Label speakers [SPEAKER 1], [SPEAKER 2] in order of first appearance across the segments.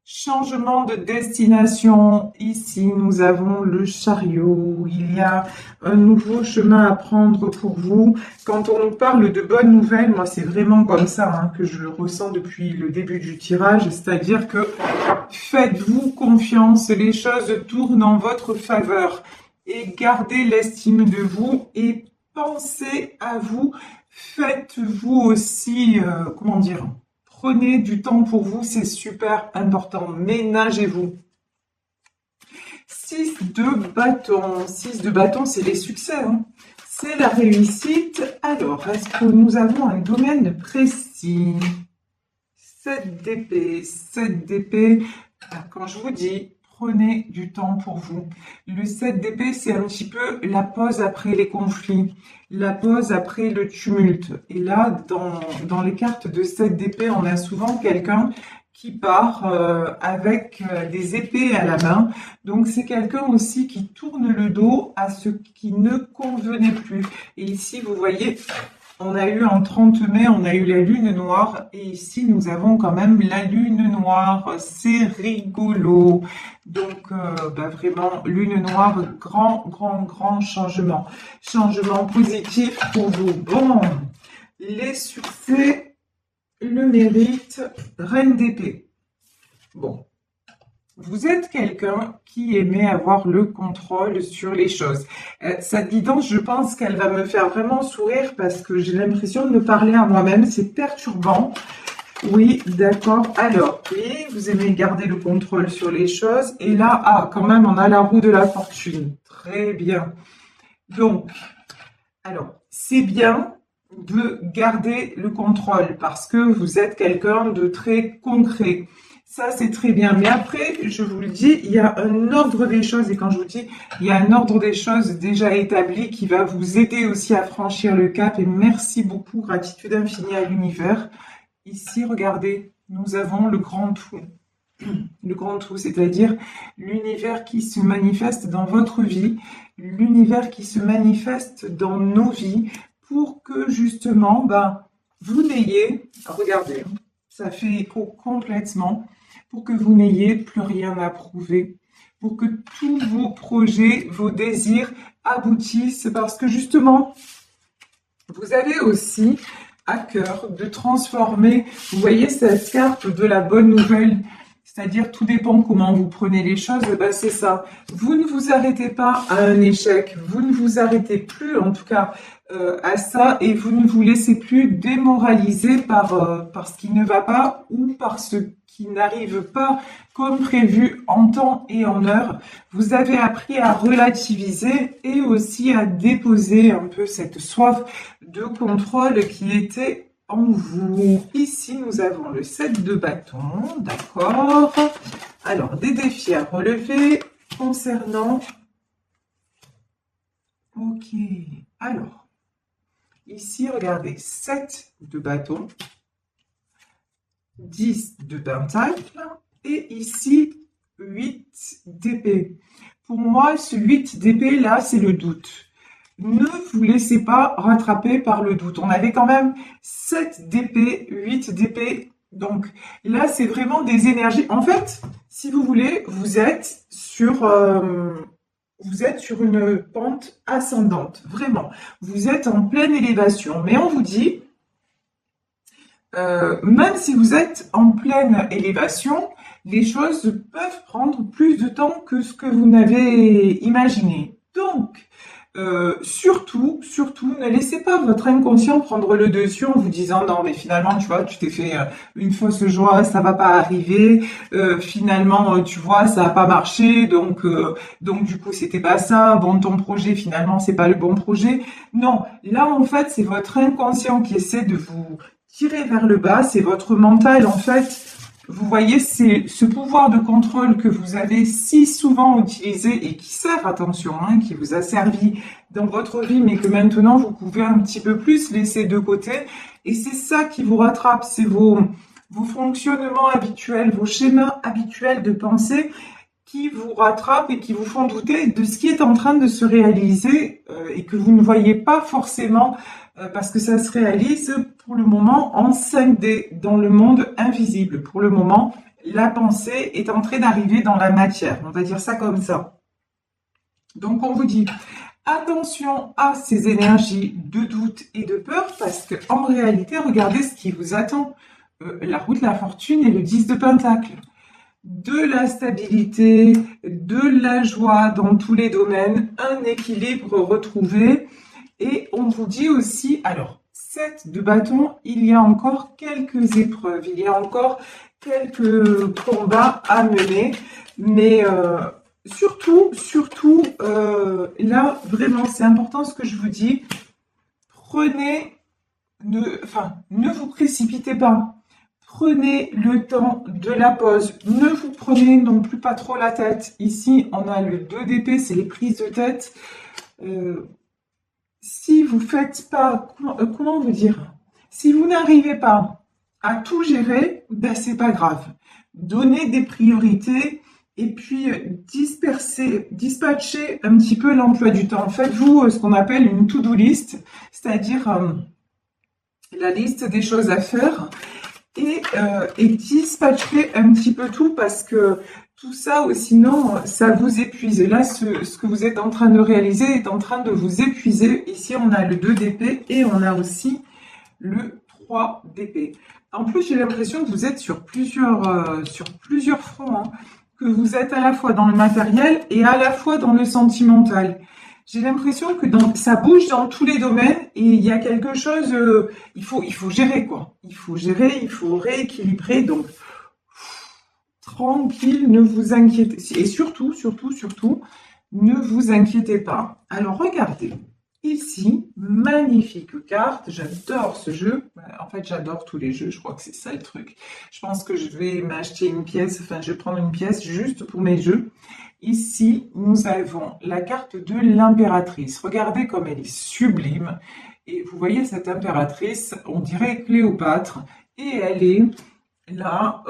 [SPEAKER 1] Changement de destination. Ici, nous avons le chariot. Il y a un nouveau chemin à prendre pour vous. Quand on nous parle de bonnes nouvelles, moi, c'est vraiment comme ça que je le ressens depuis le début du tirage. C'est-à-dire que faites-vous confiance. Les choses tournent en votre faveur. Et gardez l'estime de vous et pensez à vous. Faites-vous aussi, comment dire, prenez du temps pour vous, c'est super important. Ménagez-vous. 6 de bâton. 6 de bâton, c'est les succès. C'est la réussite. Alors, est-ce que nous avons un domaine précis? 7 d'épée. 7 d'épée. Quand je vous dis, prenez du temps pour vous. Le 7 d'épée, c'est un petit peu la pause après les conflits, la pause après le tumulte. Et là, dans les cartes de 7 d'épée, on a souvent quelqu'un qui part avec des épées à la main. Donc, c'est quelqu'un aussi qui tourne le dos à ce qui ne convenait plus. Et ici, vous voyez, on a eu en 30 mai, on a eu la lune noire et ici nous avons quand même la lune noire, c'est rigolo. Donc vraiment lune noire, grand changement. Changement positif pour vous. Bon, les succès, le mérite, reine d'épée. Bon. Vous êtes quelqu'un qui aimait avoir le contrôle sur les choses. Cette guidance, je pense qu'elle va me faire vraiment sourire parce que j'ai l'impression de me parler à moi-même. C'est perturbant. Oui, d'accord. Alors, oui, vous aimez garder le contrôle sur les choses. Et là, quand même, on a la roue de la fortune. Très bien. Donc, alors, c'est bien de garder le contrôle parce que vous êtes quelqu'un de très concret. Ça, c'est très bien. Mais après, je vous le dis, il y a un ordre des choses. Et quand je vous dis, il y a un ordre des choses déjà établi qui va vous aider aussi à franchir le cap. Et merci beaucoup, gratitude infinie à l'univers. Ici, regardez, nous avons le grand tout. Le grand tout, c'est-à-dire l'univers qui se manifeste dans votre vie, l'univers qui se manifeste dans nos vies pour que justement, vous n'ayez, regardez, ça fait écho complètement, pour que vous n'ayez plus rien à prouver, pour que tous vos projets, vos désirs aboutissent, parce que justement, vous avez aussi à cœur de transformer, vous voyez cette carte de la bonne nouvelle, c'est-à-dire tout dépend comment vous prenez les choses, c'est ça. Vous ne vous arrêtez pas à un échec, vous ne vous arrêtez plus en tout cas à ça et vous ne vous laissez plus démoraliser par ce qui ne va pas ou par ce qui n'arrive pas comme prévu en temps et en heure. Vous avez appris à relativiser et aussi à déposer un peu cette soif de contrôle qui était en vous. Ici, nous avons le 7 de bâton, d'accord. Alors, des défis à relever concernant... Ok, alors, ici, regardez, 7 de bâton, 10 de pentacle, et ici, 8 d'épée. Pour moi, ce 8 d'épée, là, c'est le doute. Ne vous laissez pas rattraper par le doute. On avait quand même 7 d'épée, 8 d'épée. Donc là, c'est vraiment des énergies. En fait, si vous voulez, vous êtes sur une pente ascendante. Vraiment. Vous êtes en pleine élévation. Mais on vous dit, même si vous êtes en pleine élévation, les choses peuvent prendre plus de temps que ce que vous n'avez imaginé. Donc, surtout, ne laissez pas votre inconscient prendre le dessus en vous disant non mais finalement tu vois tu t'es fait une fausse joie, ça va pas arriver, finalement tu vois ça a pas marché donc du coup c'était pas ça, bon ton projet finalement c'est pas le bon projet. Non, là en fait c'est votre inconscient qui essaie de vous tirer vers le bas, c'est votre mental en fait. Vous voyez, c'est ce pouvoir de contrôle que vous avez si souvent utilisé et qui sert, attention, qui vous a servi dans votre vie, mais que maintenant vous pouvez un petit peu plus laisser de côté. Et c'est ça qui vous rattrape, c'est vos fonctionnements habituels, vos schémas habituels de pensée qui vous rattrapent et qui vous font douter de ce qui est en train de se réaliser et que vous ne voyez pas forcément parce que ça se réalise pour le moment en 5D, dans le monde invisible. Pour le moment, la pensée est en train d'arriver dans la matière. On va dire ça comme ça. Donc, on vous dit attention à ces énergies de doute et de peur parce que en réalité, regardez ce qui vous attend. La roue de la fortune et le 10 de Pentacle. De la stabilité, de la joie dans tous les domaines, un équilibre retrouvé. Et on vous dit aussi, alors, 7 de bâton, il y a encore quelques épreuves, il y a encore quelques combats à mener, mais surtout, là, vraiment, c'est important ce que je vous dis, ne vous précipitez pas. Prenez le temps de la pause. Ne vous prenez non plus pas trop la tête. Ici, on a le 2 d'épée, c'est les prises de tête. Si vous faites pas, comment vous dire? Si vous n'arrivez pas à tout gérer, ben c'est pas grave. Donnez des priorités et puis dispatchez un petit peu l'emploi du temps. Faites-vous ce qu'on appelle une to-do list, c'est-à-dire la liste des choses à faire. Et dispatcher un petit peu tout parce que tout ça, sinon, ça vous épuise. Et là, ce que vous êtes en train de réaliser est en train de vous épuiser. Ici, on a le 2 d'épée et on a aussi le 3 d'épée. En plus, j'ai l'impression que vous êtes sur plusieurs fronts, hein, que vous êtes à la fois dans le matériel et à la fois dans le sentimental. J'ai l'impression que ça bouge dans tous les domaines et il y a quelque chose, il faut gérer quoi. Il faut gérer, il faut rééquilibrer. Donc, tranquille, ne vous inquiétez. Et surtout, ne vous inquiétez pas. Alors, regardez. Ici, magnifique carte. J'adore ce jeu. En fait, j'adore tous les jeux. Je crois que c'est ça le truc. Je pense que je vais m'acheter une pièce. Enfin, je vais prendre une pièce juste pour mes jeux. Ici, nous avons la carte de l'impératrice. Regardez comme elle est sublime. Et vous voyez cette impératrice, on dirait Cléopâtre. Et elle est là,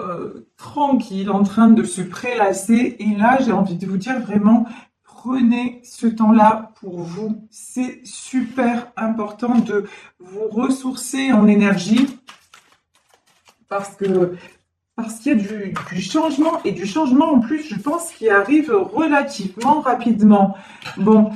[SPEAKER 1] tranquille, en train de se prélasser. Et là, j'ai envie de vous dire vraiment, prenez ce temps-là pour vous. C'est super important de vous ressourcer en énergie parce qu'il y a du changement et du changement en plus, je pense, qui arrive relativement rapidement. Bon,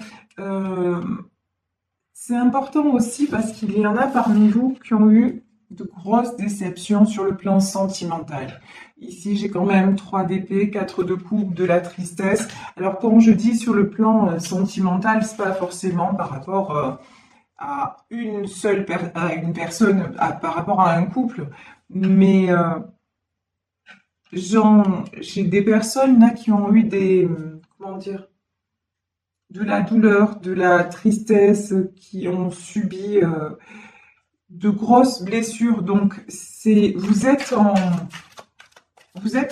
[SPEAKER 1] c'est important aussi parce qu'il y en a parmi vous qui ont eu de grosses déceptions sur le plan sentimental. Ici, j'ai quand même 3 d'épée, 4 de coupe, de la tristesse. Alors, quand je dis sur le plan sentimental, c'est pas forcément par rapport à une personne, par rapport à un couple, mais j'ai des personnes là qui ont eu comment dire, de la douleur, de la tristesse, qui ont subi de grosses blessures. Donc, vous êtes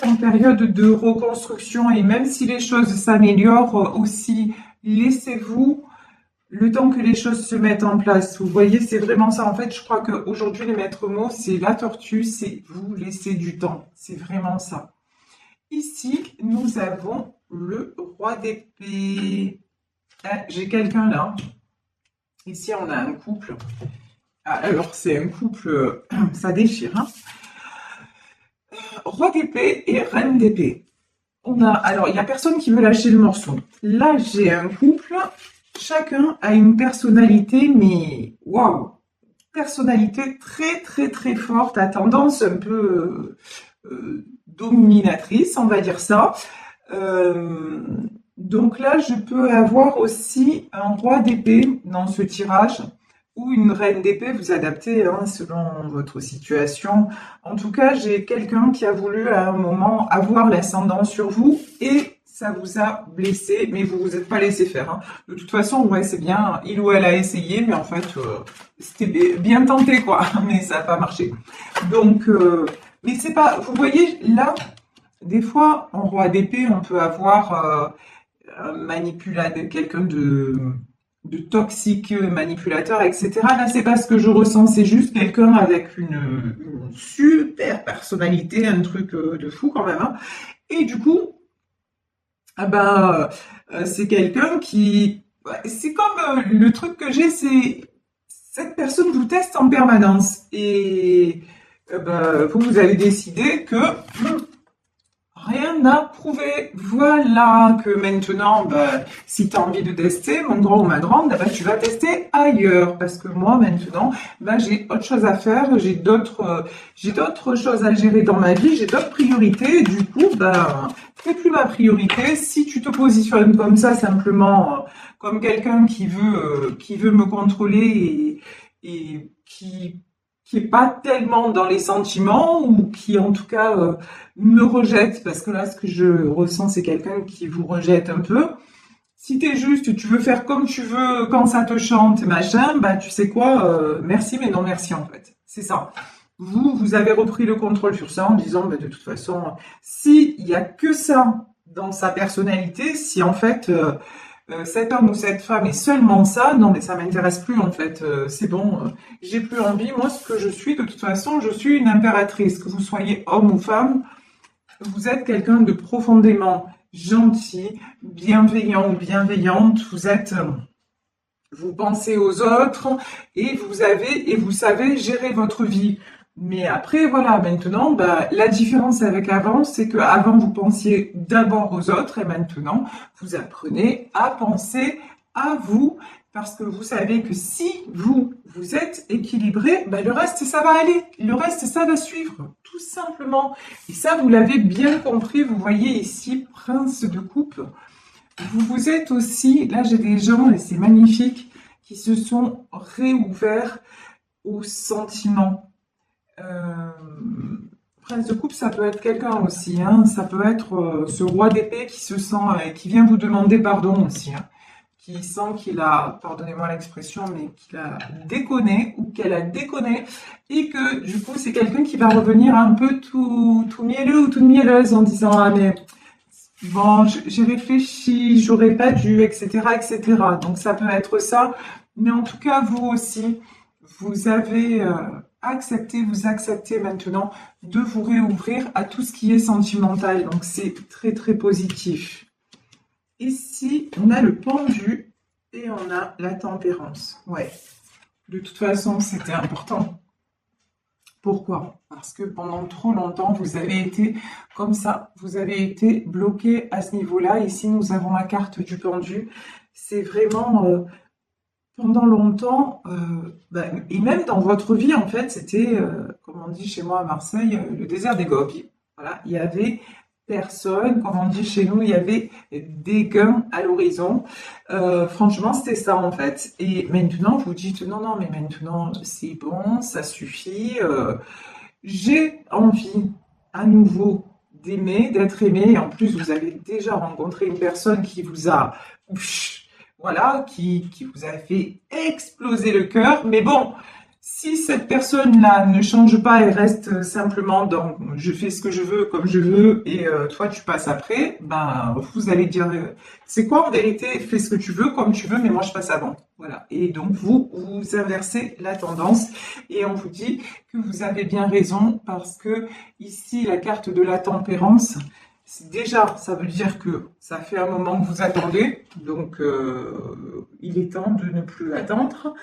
[SPEAKER 1] en période de reconstruction et même si les choses s'améliorent aussi, laissez-vous le temps que les choses se mettent en place. Vous voyez, c'est vraiment ça. En fait, je crois qu'aujourd'hui, les maîtres mots, c'est la tortue, c'est vous laisser du temps. C'est vraiment ça. Ici, nous avons le roi d'épée. J'ai quelqu'un là. Ici, on a un couple. Alors, c'est un couple, ça déchire. Hein. Roi d'épée et reine d'épée. Alors, il n'y a personne qui veut lâcher le morceau. Là, j'ai un couple. Chacun a une personnalité, mais waouh! Personnalité très, très, très forte, à tendance un peu dominatrice, on va dire ça. Donc là, je peux avoir aussi un roi d'épée dans ce tirage ou une reine d'épée, vous adaptez hein, selon votre situation. En tout cas, j'ai quelqu'un qui a voulu à un moment avoir l'ascendant sur vous et ça vous a blessé, mais vous vous êtes pas laissé faire. Hein. De toute façon, ouais, c'est bien, il ou elle a essayé, mais en fait, c'était bien tenté, quoi, mais ça n'a pas marché. Donc, mais c'est pas, vous voyez, là, des fois, en roi d'épée, on peut avoir un manipulateur, quelqu'un de toxique, manipulateur, etc. Là, c'est pas ce que je ressens, c'est juste quelqu'un avec une super personnalité, un truc de fou quand même. Hein. Et du coup, c'est quelqu'un qui... C'est comme le truc que j'ai, c'est... Cette personne vous teste en permanence. Et vous avez décidé que rien à prouver. Voilà que maintenant, bah, si tu as envie de tester, mon grand ou ma grande, bah, tu vas tester ailleurs. Parce que moi, maintenant, bah, j'ai autre chose à faire, j'ai d'autres choses à gérer dans ma vie, j'ai d'autres priorités. Du coup, bah, c'est plus ma priorité. Si tu te positionnes comme ça, simplement, comme quelqu'un qui veut me contrôler et qui est pas tellement dans les sentiments ou qui en tout cas me rejette, parce que là ce que je ressens c'est quelqu'un qui vous rejette un peu. Si t'es juste, tu veux faire comme tu veux quand ça te chante, machin, bah tu sais quoi, merci mais non merci en fait. C'est ça. Vous avez repris le contrôle sur ça en disant, bah, de toute façon, si il y a que ça dans sa personnalité, si en fait cet homme ou cette femme est seulement ça, non mais ça m'intéresse plus en fait, c'est bon, j'ai plus envie, moi ce que je suis, de toute façon, je suis une impératrice, que vous soyez homme ou femme, vous êtes quelqu'un de profondément gentil, bienveillant ou bienveillante, vous pensez aux autres et vous savez gérer votre vie. Mais après, voilà, maintenant, bah, la différence avec avant, c'est que avant vous pensiez d'abord aux autres et maintenant, vous apprenez à penser à vous parce que vous savez que si vous êtes équilibré, bah, le reste, ça va aller. Le reste, ça va suivre, tout simplement. Et ça, vous l'avez bien compris. Vous voyez ici, prince de coupe. Vous êtes aussi, là j'ai des gens, et c'est magnifique, qui se sont réouverts aux sentiments. Euh, Prince de coupe, ça peut être quelqu'un aussi, hein. Ça peut être ce roi d'épée qui se sent, qui vient vous demander pardon aussi, hein. Qui sent qu'il a, pardonnez-moi l'expression, mais qu'il a déconné ou qu'elle a déconné et que du coup c'est quelqu'un qui va revenir un peu tout mielleux ou toute mielleuse en disant ah mais bon, j'ai réfléchi, j'aurais pas dû, etc., etc. Donc ça peut être ça, mais en tout cas vous aussi, vous avez vous acceptez maintenant de vous réouvrir à tout ce qui est sentimental. Donc c'est très très positif. Ici, on a le pendu et on a la tempérance. Ouais. De toute façon, c'était important. Pourquoi? Parce que pendant trop longtemps, vous avez été comme ça, vous avez été bloqué à ce niveau-là. Ici, nous avons la carte du pendu. C'est vraiment, pendant longtemps, et même dans votre vie, en fait, c'était, comme on dit chez moi à Marseille, le désert des gobies. Voilà, il y avait personne, comme on dit chez nous, il y avait des gains à l'horizon. Franchement, c'était ça en fait. Et maintenant, vous dites non, non, mais maintenant, c'est bon, ça suffit. J'ai envie à nouveau d'aimer, d'être aimé. Et en plus, vous avez déjà rencontré une personne qui vous a, voilà, qui vous a fait exploser le cœur. Mais bon, si cette personne-là ne change pas et reste simplement dans je fais ce que je veux comme je veux et toi tu passes après, ben vous allez dire c'est quoi en vérité, fais ce que tu veux comme tu veux mais moi je passe avant. Voilà. Et donc vous inversez la tendance et on vous dit que vous avez bien raison parce que ici la carte de la tempérance, déjà ça veut dire que ça fait un moment que vous attendez, donc il est temps de ne plus attendre.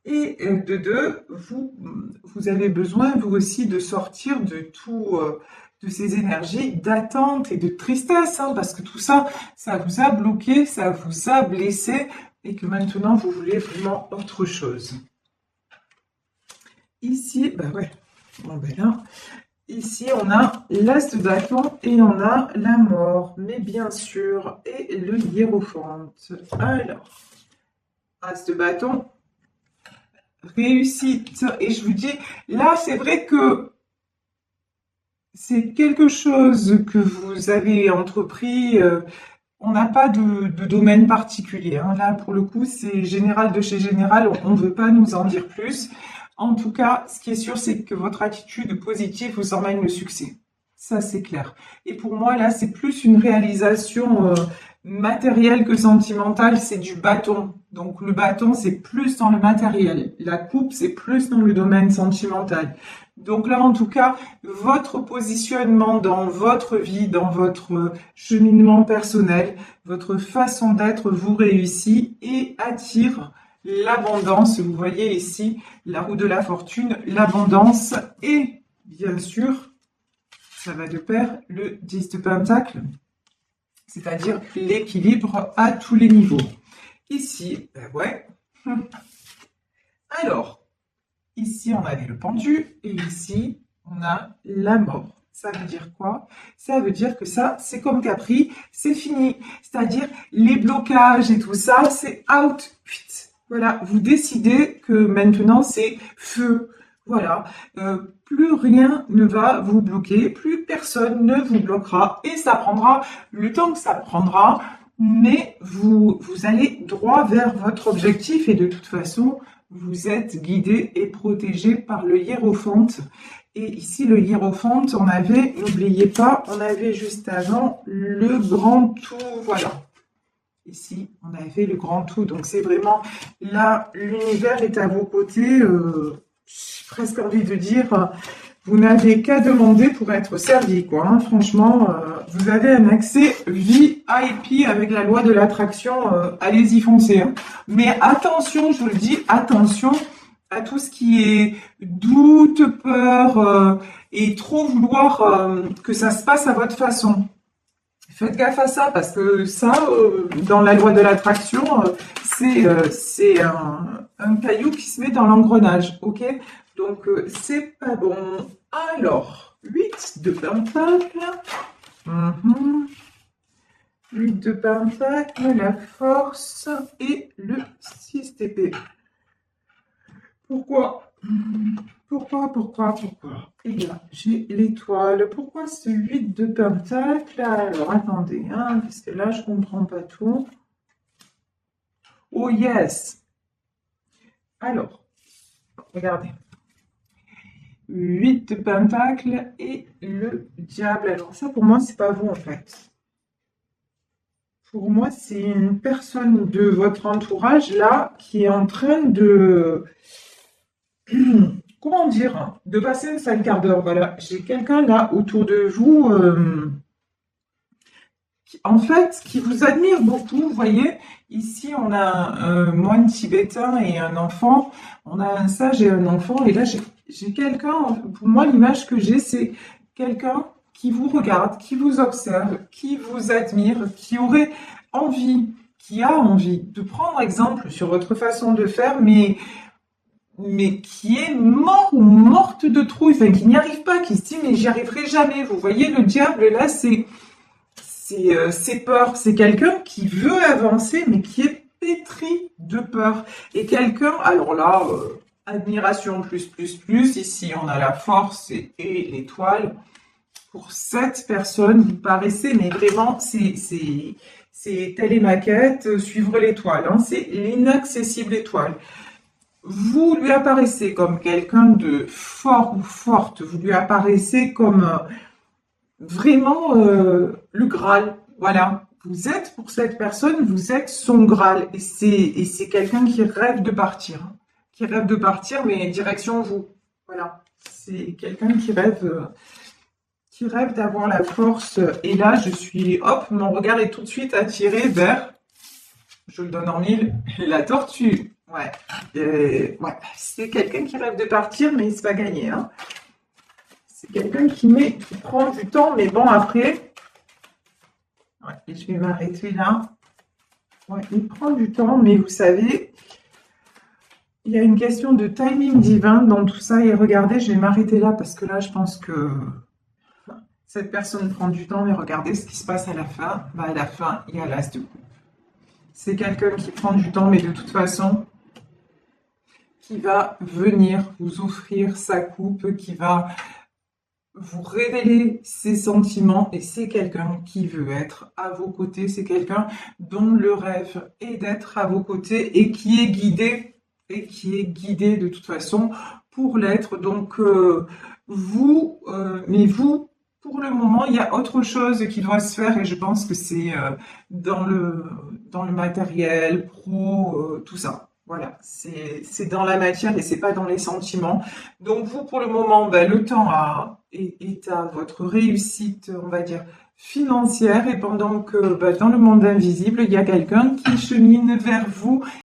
[SPEAKER 1] Et de deux, vous avez besoin, vous aussi, de sortir de tout, de ces énergies d'attente et de tristesse, hein, parce que tout ça, ça vous a bloqué, ça vous a blessé, et que maintenant, vous voulez vraiment autre chose. Ici, bah ouais, bon ben là, ici, on a l'as de bâton et on a la mort, mais bien sûr, et le hiérophante. Alors, as de bâton, réussite. Et je vous dis, là, c'est vrai que c'est quelque chose que vous avez entrepris. On n'a pas de domaine particulier, hein. Là, pour le coup, c'est général de chez général. On ne veut pas nous en dire plus. En tout cas, ce qui est sûr, c'est que votre attitude positive vous emmène le succès. Ça, c'est clair. Et pour moi, là, c'est plus une réalisation matérielle que sentimentale. C'est du bâton. Donc, le bâton, c'est plus dans le matériel. La coupe, c'est plus dans le domaine sentimental. Donc là, en tout cas, votre positionnement dans votre vie, dans votre cheminement personnel, votre façon d'être vous réussit et attire l'abondance. Vous voyez ici la roue de la fortune, l'abondance et bien sûr ça va de pair le 10 de Pentacle, c'est-à-dire l'équilibre à tous les niveaux. Ici, ben ouais. Alors, ici, on avait le pendu, et ici, on a la mort. Ça veut dire quoi? Ça veut dire que ça, c'est comme Capri, c'est fini. C'est-à-dire, les blocages et tout ça, c'est out. Voilà, vous décidez que maintenant, c'est feu. Voilà, plus rien ne va vous bloquer, plus personne ne vous bloquera. Et ça prendra le temps que ça prendra, mais vous allez droit vers votre objectif. Et de toute façon, vous êtes guidé et protégé par le hiérophante. Et ici, le hiérophante, on avait, n'oubliez pas, on avait juste avant le grand tout, voilà. Ici, on avait le grand tout, donc c'est vraiment, là, l'univers est à vos côtés, j'ai presque envie de dire, vous n'avez qu'à demander pour être servi, quoi. Hein. Franchement, vous avez un accès VIP avec la loi de l'attraction, allez-y, foncez. Hein. Mais attention, je vous le dis, attention à tout ce qui est doute, peur et trop vouloir que ça se passe à votre façon. Faites gaffe à ça parce que ça, dans la loi de l'attraction, c'est un caillou qui se met dans l'engrenage, ok? Donc, c'est pas bon. Alors, 8 de Pentacle. 8 de Pentacle, la force et le 6 d'épée. Pourquoi? Eh bien, j'ai l'étoile. Pourquoi ce 8 de Pentacle? Alors, attendez, hein, parce que là, je comprends pas tout. Oh, yes! Alors, regardez. 8 de Pentacle et le diable. Alors, ça, pour moi, c'est pas vous, en fait. Pour moi, c'est une personne de votre entourage, là, qui est en train de... Comment dire, de passer un sale quart d'heure, voilà. J'ai quelqu'un là autour de vous, en fait, qui vous admire beaucoup. Vous voyez, ici on a un moine tibétain et un enfant, on a un sage et un enfant, et là j'ai quelqu'un, pour moi l'image que j'ai, c'est quelqu'un qui vous regarde, qui vous observe, qui vous admire, qui aurait envie, qui a envie de prendre exemple sur votre façon de faire, mais qui est mort ou morte de trouille, enfin, qui n'y arrive pas, qui se dit mais j'y arriverai jamais. Vous voyez, le diable là, c'est peur. C'est quelqu'un qui veut avancer, mais qui est pétri de peur. Et quelqu'un, alors là, admiration plus. Ici, on a la force et l'étoile. Pour cette personne, vous paraissez, mais vraiment, c'est télémaquette, suivre l'étoile. Hein, c'est l'inaccessible étoile. Vous lui apparaissez comme quelqu'un de fort ou forte, vous lui apparaissez comme vraiment le Graal, voilà. Vous êtes pour cette personne, vous êtes son Graal, et c'est quelqu'un qui rêve de partir, mais direction vous, voilà. C'est quelqu'un qui rêve d'avoir la force, et là je suis, hop, mon regard est tout de suite attiré vers, je le donne en mille, la tortue. Ouais, c'est quelqu'un qui rêve de partir, mais c'est pas gagné. Hein. C'est quelqu'un qui prend du temps, mais bon, après, ouais, je vais m'arrêter là. Ouais, il prend du temps, mais vous savez, il y a une question de timing divin dans tout ça. Et regardez, je vais m'arrêter là parce que là, je pense que cette personne prend du temps, mais regardez ce qui se passe à la fin. Bah, à la fin, il y a l'as de coupe. C'est quelqu'un qui prend du temps, mais de toute façon, qui va venir vous offrir sa coupe, qui va vous révéler ses sentiments, et c'est quelqu'un qui veut être à vos côtés, c'est quelqu'un dont le rêve est d'être à vos côtés et qui est guidé de toute façon pour l'être. Donc mais vous, pour le moment, il y a autre chose qui doit se faire, et je pense que c'est dans le matériel, tout ça. Voilà, c'est dans la matière et c'est pas dans les sentiments. Donc vous, pour le moment, le temps est à votre réussite, on va dire, financière, et pendant que dans le monde invisible, il y a quelqu'un qui chemine vers vous